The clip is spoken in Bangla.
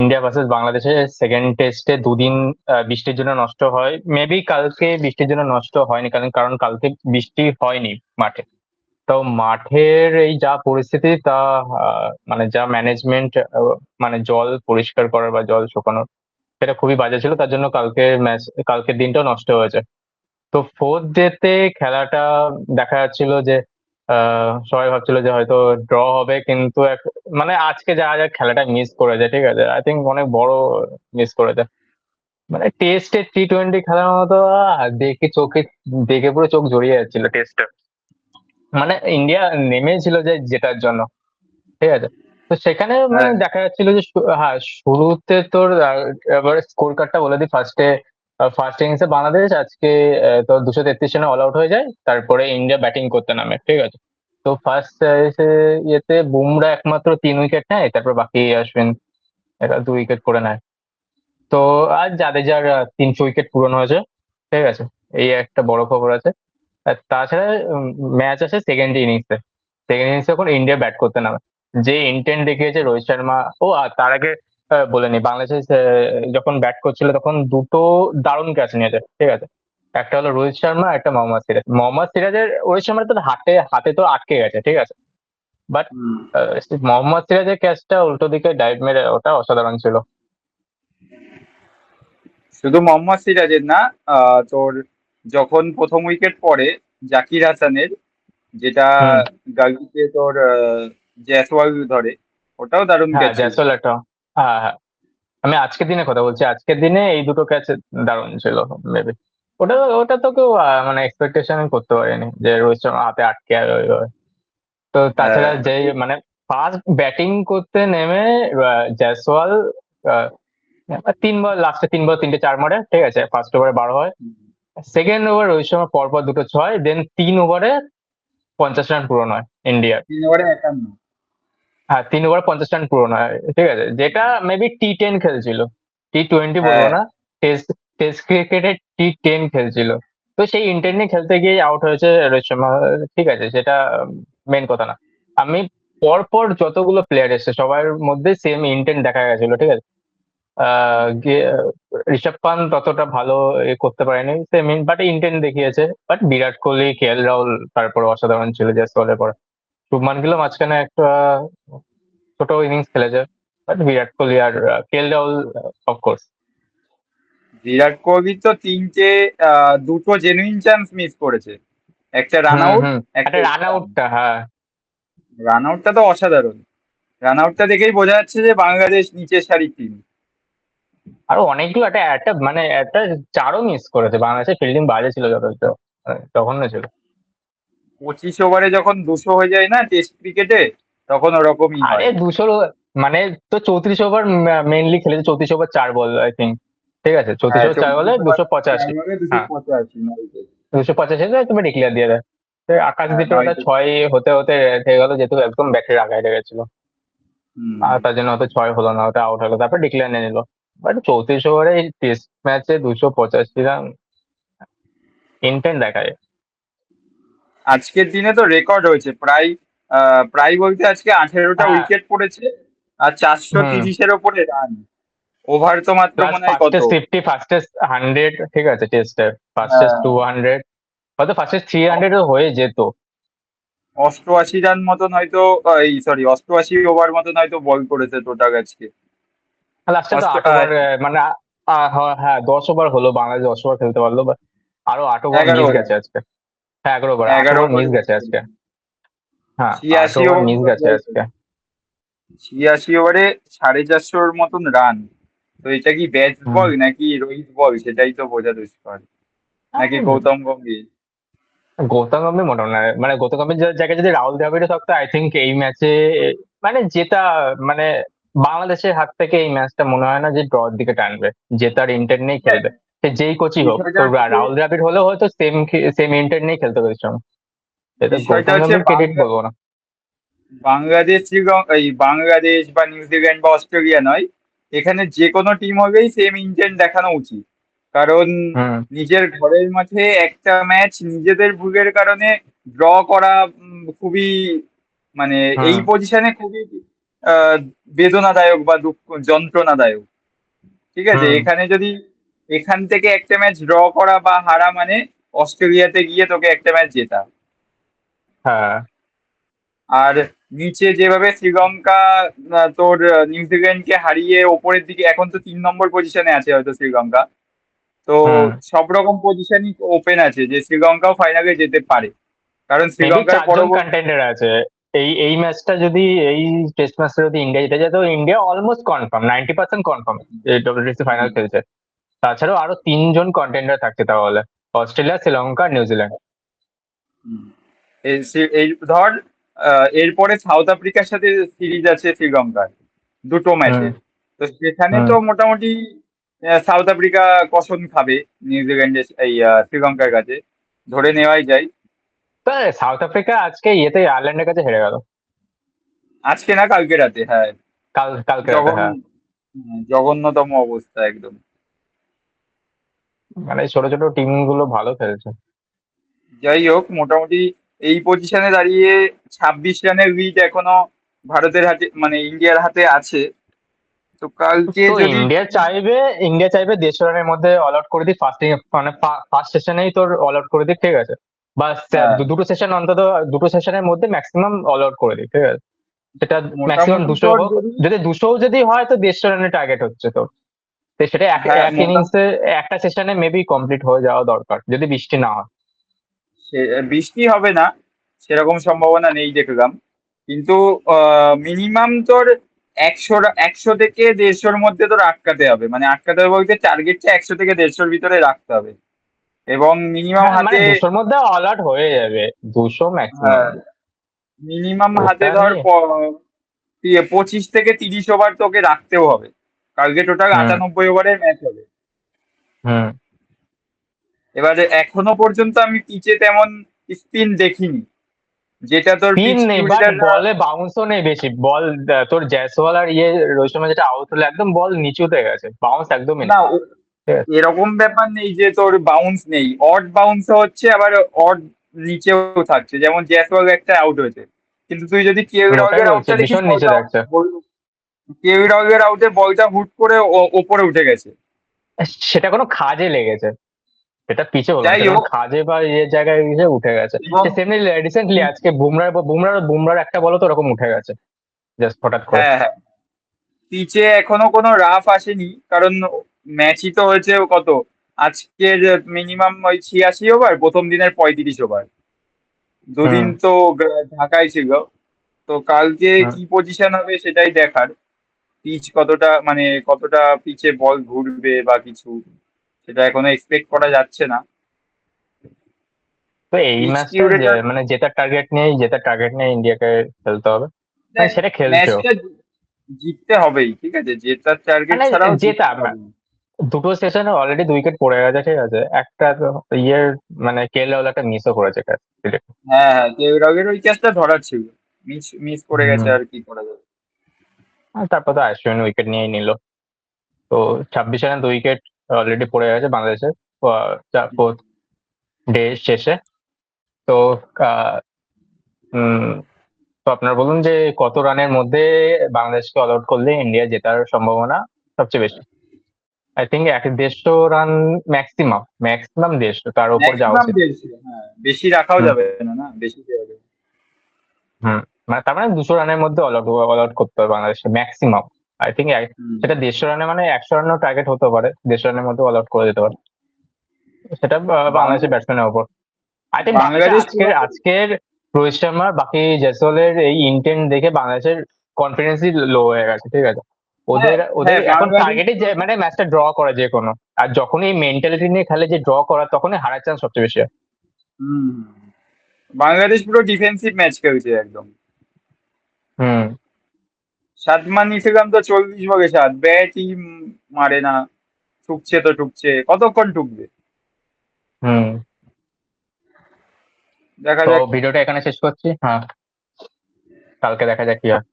ইন্ডিয়া ভার্সেস বাংলাদেশের সেকেন্ড টেস্টে দুদিন বৃষ্টির জন্য নষ্ট হয়। মেবি কালকে বৃষ্টির জন্য নষ্ট হয়নি, কারণ কারণ কালকে বৃষ্টি হয়নি মাঠে। তো মাঠের এই যা পরিস্থিতি তা মানে যা ম্যানেজমেন্ট, মানে জল পরিষ্কার করার বা জল শুকানোর, সেটা খুবই বাজে ছিল। তার জন্য কালকের ম্যাচ, কালকের দিনটাও নষ্ট হয়েছে। তো ফোর্থ ডেতে খেলাটা দেখা যাচ্ছিল যে সবাই ভাবছিল যে হয়তো ড্র হবে, কিন্তু মানে আজকে যা যা খেলাটা মিস করেছে, ঠিক আছে, আই থিঙ্ক অনেক বড় মিস করেছে। মানে টেস্টে T20 খেলার মতো দেখে চোখে, দেখে পুরো চোখ জড়িয়ে যাচ্ছিল টেস্টে। মানে ইন্ডিয়া নেমেছিল যে জেতার জন্য, ঠিক আছে। তো সেখানে মানে হ্যাঁ, দেখা যাচ্ছিল যে হ্যাঁ, শুরুতে তোর এবার স্কোর কার্ডটা বলে দিই। ফার্স্ট ইনিংসে বাংলাদেশ আজকে তোর 233 রানে অল আউট হয়ে যায়। তারপরে ইন্ডিয়া ব্যাটিং করতে নামে, ঠিক আছে। তো ফার্স্ট ইয়েতে বুমরা একমাত্র 3 উইকেট নেয়, তারপর বাকি অশ্বিন এরা 2 উইকেট করে নেয়। তো আর জাদেজার 300 উইকেট পূরণ হয়েছে, ঠিক আছে। এই একটা বড় খবর আছে। আর তাছাড়া ম্যাচ আছে সেকেন্ড ইনিংসে যখন ইন্ডিয়া ব্যাট করতে নামে, যে ইন্টেন্ট দেখিয়েছে রোহিত শর্মা। ও আর তার আগে বলে নি, বাংলাদেশ যখন ব্যাট করছিল তখন দুটো দারুণ ক্যাচ নিয়েছে, ঠিক আছে। একটা হলো রোহিত শর্মা, একটা মোহাম্মদ সিরাজের রোহিত শর্মার তো হাতে হাতে তো আটকে গেছে, ঠিক আছে। বাট হুম। মোহাম্মদ সিরাজের ক্যাচটা উল্টো দিকে ডাইভ মেরে, ওটা অসাধারণ ছিল। শুধু মোহাম্মদ সিরাজের না, তোর যখন প্রথম উইকেট পড়ে জাকির হাসানের, যেটা হুম। গালিতে তোর জয়সওয়াল ধরে, ওটাও দারুণ হ্যাঁ, ক্যাচ ছিল। জয়সওয়াল একটা। হ্যাঁ, হ্যাঁ। আমি আজকের দিনে কথা বলছি, আজকের দিনে এই দুটো ক্যাচ দারুণ ছিল। মেবি ওটা ওটা তো কেউ মানে এক্সপেকটেশন করতে পারেনি যে রোহিত শর্মা হাতে আটকে যাবে ওইভাবে। তো তাছাড়া হ্যাঁ, যে মানে ফার্স্ট ব্যাটিং করতে নেমে জয়সওয়াল আহ, 3 বল, লাস্টে 3 বল 3টে 4 মারে, ঠিক আছে। ফার্স্ট ওভারে 12 হয়। সেকেন্ড ওভার রোহিত শর্মা পরপর দুটো 6 দেন 3 ওভারে 50 রান পূরণ হয় ইন্ডিয়ার। 3 ওভারে 51। হ্যাঁ, 3 ওভার 50 রান পূরণ হয়, ঠিক আছে। যেটা মেবি T10 খেলছিল, T20 বলবো হ্যাঁ, না। টেস্ট টেস্ট ক্রিকেটে T10 খেলছিল। তো সেই ইন্টেন্ট নিয়ে খেলতে গিয়ে আউট হয়েছে রোহিত শর্মা, ঠিক আছে। সেটা মেন কথা না। আমি পরপর যতগুলো প্লেয়ার এসেছে সবার মধ্যে সেম ইন্টেন্ট দেখা গেছিল, ঠিক আছে। ঋষভ পান্ত ততটা ভালো করতে পারেনি সেম, বাট ইন্টেন্ট দেখিয়েছে। বাট বিরাট কোহলি, KL রাহুল তারপর অসাধারণ ছিল জয়সওয়ালের পর। শুভমান গিলও মাঝখানে একটা ছোট ইনিংস খেলেছে। বাট বিরাট কোহলি আর KL রাহুল অফকোর্স। বিরাট কোহলি তো তিনটে, দুটো জেনুইন চান্স মিস করেছে। একটা রান হুম, আউট, হুম। একটা একটা রান স্টাম্প। আউটটা, হ্যাঁ। রান আউটটা তো অসাধারণ। রান আউটটা দেখেই বোঝা যাচ্ছে যে বাংলাদেশ নিচের সারির টিম। আরো অনেকগুলো, একটা একটা মানে একটা চারও মিস করেছে। বাংলাদেশের ফিল্ডিং বাজে ছিল যথেষ্ট, জঘন্য ছিল। 25 ওভারে যখন 200 হয়ে যায় না টেস্ট ক্রিকেটে, তখন ওরকমই আরে হয়। 200, মানে তো 34 ওভার মেইনলি খেলেছে, 34 ওভার 4 বল আই থিঙ্ক, ঠিক আছে। চৌত্রিশ হ্যাঁ, ওভার চার বলে 34 ওভার 4 285। বলে দুশো হ্যাঁ, পঁচাশি 9 উইকেট। 285 তুমি ডিক্লেয়ার দিয়ে দেয়। তো হ্যাঁ, আকাশদীপের ওটা 9 উইকেট। 6 হতে হতে হয়ে গেল, যেহেতু একদম ব্যাটের আগায় লেগেছিল। হুম। আর তার জন্য হয়তো 6 হলো না, ওটা আউট হলো, তারপর ডিক্লেয়ার নিয়ে নিল। বাট 34 ওভারে এই টেস্ট ম্যাচে 285 রান, ইন্টেন্ট দেখায়। আজকের দিনে তো রেকর্ড হয়েছে প্রায়, প্রায় বলতে আজকে 18টা হ্যাঁ। উইকেট পড়েছে। আর চারশো হুম। তিরিশের ওপরে রান। ওভার তো মাত্র প্লাস মনে হয় কত? ফার্স্টেস্ট 50, ফার্স্টেস্ট 100, ঠিক আছে, টেস্টের ফার্স্টেস্ট হ্যাঁ, 200, হয়তো ফার্স্টেস্ট 300 হয়ে যেত। 88 রান মতন হয়তো, এই সরি 88 ওভার মতন হয়তো বল করেছে টোটাল আজকে। লাস্টে তো অষ্ট 8 ওভার, মানে হ্যাঁ, 10 ওভার হলো, বাংলাদেশ 10 ওভার খেলতে পারলো, but আরো 8 ওভার এগারো মিস ওভার গেছে আজকে। হ্যাঁ, 11 ওভার, আট এগারো ওভার ওভার মিস গেছে আজকে। হ্যাঁ, আট ছিয়াশি ওভার ওভার মিস মতন গেছে বল আজকে। 86 ওভারে 450 মতন রান। তো এটা কি ব্যাট হুম। বল নাকি রোহিত বল, সেটাই তো বোঝা দুষ্কর। নাকি গৌতম গম্ভীর। গৌতম গম্ভীর মোটামুটি না, মানে গৌতম গম্ভীর জায়গায় যদি রাহুল দ্রাবিড়ও থাকতো, আই থিঙ্ক এই ম্যাচে মানে জেতা, মানে বাংলাদেশের হাত থেকে এই ম্যাচটা মনে হয় না যে ড্রর দিকে টানবে। জেতার ইন্টেন্ট নিয়ে দেখ, খেলবে, সে যেই কোচই হোক। বিষয়টা তো হচ্ছে রাহুল দ্রাবিড় হলেও হয়তো সেম সেম ইন্টেন্ট নিয়ে খেলতে পেরেছিলাম। এটা বিষয়টা গৌতম হচ্ছে গম্ভীর ক্রেডিট বলবো না। বাংলাদেশ এই বাংলাদেশ বা নিউজিল্যান্ড বা অস্ট্রেলিয়া নয়, এখানে যে কোনো টিম হবেই সেম ইন্টেন্ট দেখানো উচিত। কারণ হুম, নিজের ঘরের মাঠে একটা ম্যাচ নিজেদের ভুলের কারণে ড্র করা খুবই, মানে এই হুম। পজিশনে খুবই আহ, বেদনাদায়ক বা দুঃখ যন্ত্রণাদায়ক। ঠিক আছে, হুম। এখানে যদি এখান থেকে একটা ম্যাচ ড্র করা বা হারা মানে অস্ট্রেলিয়াতে গিয়ে তোকে একটা ম্যাচ জেতা। হ্যাঁ। আর নিচে যেভাবে শ্রীলঙ্কা তোর নিউজিল্যান্ডকে হারিয়ে ওপরের দিকে এখন তো 3 নম্বর পজিশনে আছে হয়তো শ্রীলঙ্কা। তো হুম। সব রকম পজিশনই ওপেন আছে যে শ্রীলঙ্কাও ফাইনালে যেতে পারে, কারণ মেবি শ্রীলঙ্কার 4জন পরবর্তী। কন্টেন্ডার আছে। এই ম্যাচটা যদি, এই টেস্ট ম্যাচটা যদি ইন্ডিয়া জিতে যায়, তো ইন্ডিয়া অলমোস্ট কনফার্ম, 90% কনফার্ম এই ডব্লিউটিসি ফাইনাল খেলছে। তাছাড়াও আরো 3জন কন্টেন্ডার থাকছে তাহলে, অস্ট্রেলিয়া, শ্রীলঙ্কা, নিউজিল্যান্ড। এই ধর এরপরে সাউথ আফ্রিকার সাথে সিরিজ আছে শ্রীলঙ্কার, দুটো হুম। ম্যাচে। তো সেখানে হুম। তো মোটামুটি সাউথ আফ্রিকা কসম খাবে নিউজিল্যান্ডের এই শ্রীলঙ্কার কাছে, ধরে নেওয়াই যায়। তো সাউথ আফ্রিকা আজকে ইয়েতে আয়ারল্যান্ডের কাছে হেরে গেল। আজকে না কালকে রাতে, হ্যাঁ। কালকে রাতে, জঘন্য, হ্যাঁ। জঘন্যতম অবস্থা একদম। মানে ছোট ছোট টিম গুলো ভালো খেলছে। যাই হোক, মোটামুটি এই পজিশনে দাঁড়িয়ে 26 রানের লিড এখনো ভারতের হাতে, মানে ইন্ডিয়ার হাতে আছে। তো কালকে তো যদি ইন্ডিয়া চাইবে 150 রানের মধ্যে অল আউট করে দিই ফার্স্ট, মানে ফার্স্ট সেশনেই তোর অল আউট করে দিই, ঠিক আছে। বা হ্যাঁ, দুটো সেশন অন্তত, দুটো সেশনের মধ্যে ম্যাক্সিমাম অল আউট করে দিই, ঠিক আছে। সেটা ম্যাক্সিমাম মোটামুটি 200 তোর হোক। যদি, যদি 200 যদি হয় তো 150 রানের টার্গেট হচ্ছে তো। তো সেটা এক হ্যাঁ এক ইনিংসে, একটা সেশনে মেবি কমপ্লিট হয়ে যাওয়া দরকার, যদি বৃষ্টি না হয়। বৃষ্টি হবে না সেরকম সম্ভাবনা নেই দেখলাম, কিন্তু মিনিমাম তোর 100 থেকে 150-র মধ্যে তোর আটকাতে হবে, মানে আটকাতে হবে বলতে টার্গেটটা 100 থেকে 150-র ভিতরে রাখতে হবে, এবং মিনিমাম হ্যাঁ, মানে হাতে, 200-র মধ্যে অল আউট হয়ে যাবে, 200 ম্যাক্সিমাম। হ্যাঁ মিনিমাম হাতে ওটা ধর নিয়ে। 25 থেকে 30 ওভার তোকে রাখতেও হবে। কালকে টোটাল হুম। 98 ওভারের ম্যাচ হবে। হুম। এবারে এখনো পর্যন্ত আমি পিচে তেমন স্পিন দেখিনি, যেটা তোর স্পিন পিচ নেই, বাট ফিল্ডাররা। বলে বাউন্সও নেই বেশি বল। তোর জয়সওয়াল আর রোহিত শর্মা যেটা আউট হলো, একদম বল নিচুতে গেছে, বাউন্স একদমই না, নেই, ঠিক আছে। এরকম ব্যাপার নেই যে তোর বাউন্স নেই, অড বাউন্স হচ্ছে, আবার অড নিচেও থাকছে, যেমন জ্যাসওয়াল একটা আউট হয়েছে, কিন্তু তুই যদি কেভি ওটাই রগের বলছি, আউটটা দেখিস, ভীষণ নিচে বলটা থাকছে। কেভি রগের আউটে বলটা হুট করে ওপরে উঠে গেছে। সেটা কোনো খাজে লেগেছে, সেটা পিছে বলবো না, যাই সেটা কোনো হোক, খাজে বা ইয়ে জায়গায় এসে উঠে গেছে। এবং সেমনি রিসেন্টলি আজকে বুমরার একটা বল তো ওরকম উঠে গেছে, জাস্ট হঠাৎ করে। হ্যাঁ, হ্যাঁ, পিচে এখনো কোনো রাফ আসেনি, কারণ ম্যাচই তো হয়েছে কত, আজকের মিনিমাম ওই 86 ওভার, প্রথম দিনের 35 ওভার, দুদিন হুম। তো ঢাকায় ছিল। তো কালকে হুম। কি পজিশন হবে সেটাই দেখার, পিচ কতটা, মানে কতটা পিচে বল ঘুরবে বা কিছু, সেটা এখনো এক্সপেক্ট করা যাচ্ছে না। তো এই পিচ ম্যাচটা কিউরেটার, মানে জেতার টার্গেট নিয়ে ইন্ডিয়াকে খেলতে হবে, মানে দেখ, সেটা খেলছেও। ম্যাচটা জিততে হবেই, ঠিক আছে, জেতার টার্গেট মানে ছাড়াও জেতা, জিততে হবে। দুটো সেশনে অলরেডি 2 উইকেট পড়ে গেছে, ঠিক আছে। একটা তো ইয়ের, মানে কে এল রাহুল একটা মিসও করেছে catch, ঠিক আছে। হ্যাঁ, হ্যাঁ, কেউরাগের ওই ক্যাচটা ধরার ছিল, মিস মিস করে গেছে, হুম। আর কি করা যাবে। আর তারপর তো অশ্বিন উইকেট নিয়েই নিল। তো 26 রানে 2 উইকেট অলরেডি পড়ে গেছে বাংলাদেশের ফোর্থ ডে শেষে। তো আহ, উম, তো আপনারা বলুন যে কত রানের মধ্যে বাংলাদেশকে অল আউট করলে ইন্ডিয়া জেতার সম্ভাবনা সবচেয়ে বেশি? I think 150 run maximum, maximum 150, তার উপর যাওয়া ম্যাক্সিমাম উচিত। 150, হ্যাঁ, বেশি রাখাও হুম। যাবে না, না বেশি দেওয়া যাবে। হুম। মানে তার মানে 200 রানের মধ্যে অল আউট করতে হবে বাংলাদেশকে ম্যাক্সিমাম। আই থিঙ্ক হুম। সেটা 150 রানে, মানে 100 রানও টার্গেট হতে পারে, 150 রানের মধ্যে অল আউট করে দিতে পারে। সেটা বাংলাদেশের বাংলা ব্যাটসম্যানের উপর। আই থিঙ্ক বাংলাদেশের বাংলাদেশ আজকের পুরোপুরি, আজকের রোহিত শর্মা বাকি জয়সওয়ালের এই ইন্টেন্ট দেখে বাংলাদেশের কনফিডেন্সই লো হয়ে গেছে, ঠিক আছে। হ্যাঁ, ওদের ওদের হ্যাঁ, এখন বাংলাদেশ টার্গেটই যে মানে ম্যাচটা ড্র করা যে কোনো। আর যখনই এই মেন্টালিটি নিয়ে খেলে যে ড্র করা, তখনই হারার চান্স সবচেয়ে বেশি হয়। হুম, বাংলাদেশ পুরো ডিফেন্সিভ ম্যাচ খেলছে একদম। হুম। সাদমান ইসলাম তো 40 বলে 7, ব্যাটই মারে না, ঠুকছে তো ঠুকছে, কতক্ষণ ঠুকবে, হুম। দেখা তো যাক। ভিডিওটা এখানে শেষ করছি, হ্যাঁ। কালকে দেখা যাক কি হয়।